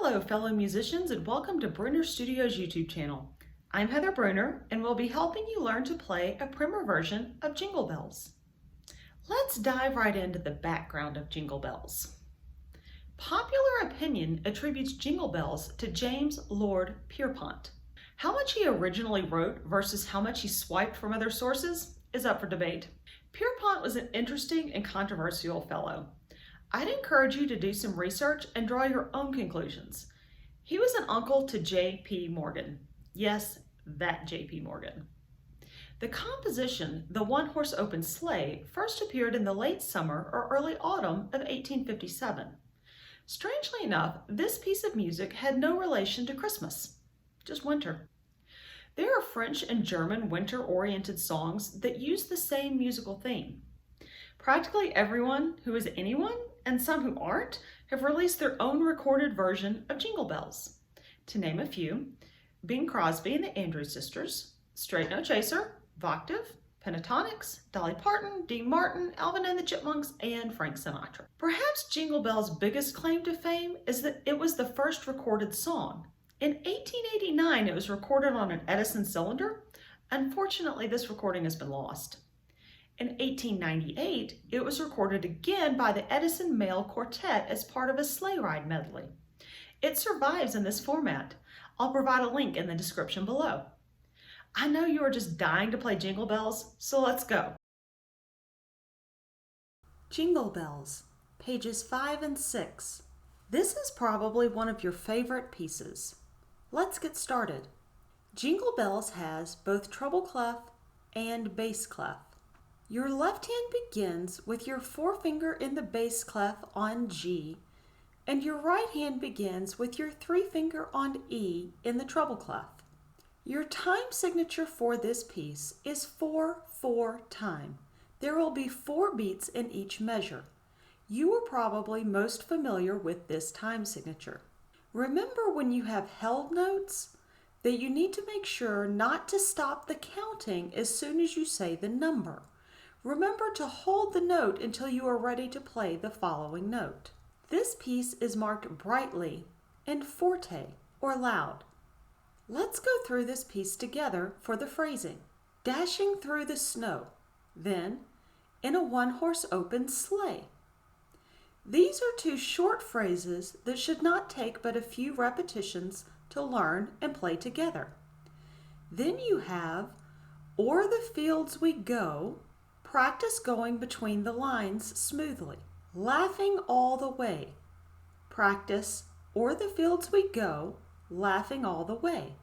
Hello, fellow musicians, and welcome to Brunner Studio's YouTube channel. I'm Heather Brunner, and we'll be helping you learn to play a primer version of Jingle Bells. Let's dive right into the background of Jingle Bells. Popular opinion attributes Jingle Bells to James Lord Pierpont. How much he originally wrote versus how much he swiped from other sources is up for debate. Pierpont was an interesting and controversial fellow. I'd encourage you to do some research and draw your own conclusions. He was an uncle to J.P. Morgan. Yes, that J.P. Morgan. The composition, The One-Horse Open Sleigh, first appeared in the late summer or early autumn of 1857. Strangely enough, this piece of music had no relation to Christmas, just winter. There are French and German winter-oriented songs that use the same musical theme. Practically everyone who is anyone, and some who aren't, have released their own recorded version of Jingle Bells. To name a few, Bing Crosby and the Andrews Sisters, Straight No Chaser, Voctave, Pentatonics, Dolly Parton, Dean Martin, Alvin and the Chipmunks, and Frank Sinatra. Perhaps Jingle Bells' biggest claim to fame is that it was the first recorded song. In 1889, it was recorded on an Edison cylinder. Unfortunately, this recording has been lost. In 1898, it was recorded again by the Edison Male Quartet as part of a sleigh ride medley. It survives in this format. I'll provide a link in the description below. I know you are just dying to play Jingle Bells, so let's go. Jingle Bells, pages 5 and 6. This is probably one of your favorite pieces. Let's get started. Jingle Bells has both treble clef and bass clef. Your left hand begins with your forefinger in the bass clef on G, and your right hand begins with your three finger on E in the treble clef. Your time signature for this piece is 4/4 time. There will be 4 beats in each measure. You are probably most familiar with this time signature. Remember when you have held notes that you need to make sure not to stop the counting as soon as you say the number. Remember to hold the note until you are ready to play the following note. This piece is marked brightly and forte or loud. Let's go through this piece together for the phrasing. Dashing through the snow, then in a one-horse open sleigh. These are 2 short phrases that should not take but a few repetitions to learn and play together. Then you have o'er the fields we go. Practice going between the lines smoothly. Laughing all the way. Practice o'er the fields we go, laughing all the way.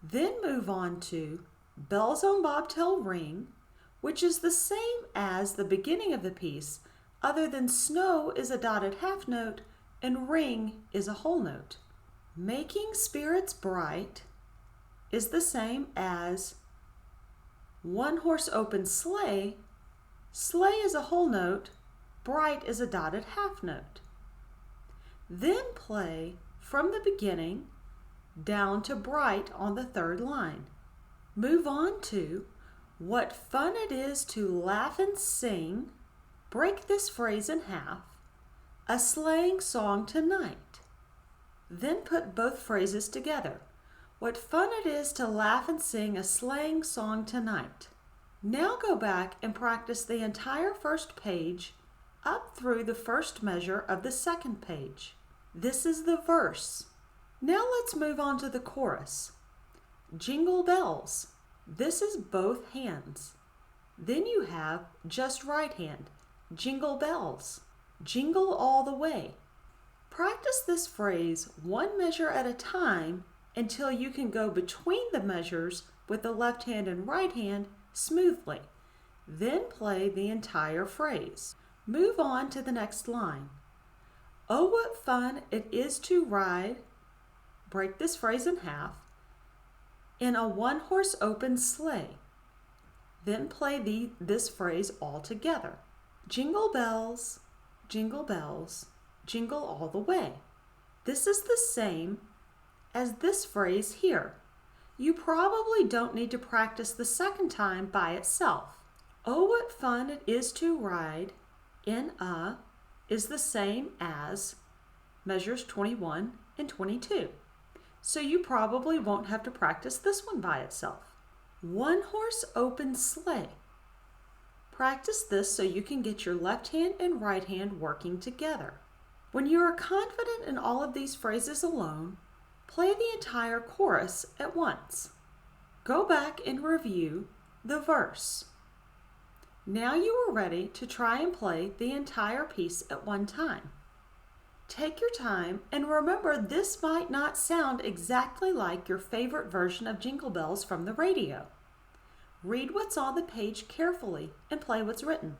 Then move on to bells on bobtail ring, which is the same as the beginning of the piece, other than snow is a dotted half note and ring is a whole note. Making spirits bright is the same as one-horse open sleigh. Sleigh is a whole note, bright is a dotted half note. Then play from the beginning down to bright on the 3rd line. Move on to what fun it is to laugh and sing. Break this phrase in half. A sleighing song tonight. Then put both phrases together. What fun it is to laugh and sing a sleighing song tonight. Now go back and practice the entire first page up through the first measure of the 2nd page. This is the verse. Now let's move on to the chorus. Jingle bells. This is both hands. Then you have just right hand. Jingle bells. Jingle all the way. Practice this phrase 1 measure at a time until you can go between the measures with the left hand and right hand smoothly. Then play the entire phrase. Move on to the next line. Oh, what fun it is to ride. Break this phrase in half. In a one-horse open sleigh. Then play this phrase all together. Jingle bells, jingle bells, jingle all the way. This is the same as this phrase here. You probably don't need to practice the 2nd time by itself. Oh, what fun it is to ride in a is the same as measures 21 and 22. So you probably won't have to practice this one by itself. One horse open sleigh. Practice this so you can get your left hand and right hand working together. When you are confident in all of these phrases alone, play the entire chorus at once. Go back and review the verse. Now you are ready to try and play the entire piece at one time. Take your time and remember this might not sound exactly like your favorite version of Jingle Bells from the radio. Read what's on the page carefully and play what's written.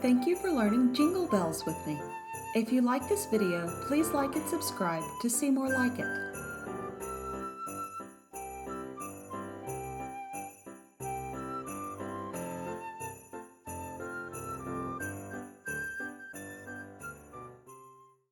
Thank you for learning Jingle Bells with me. If you like this video, please like and subscribe to see more like it.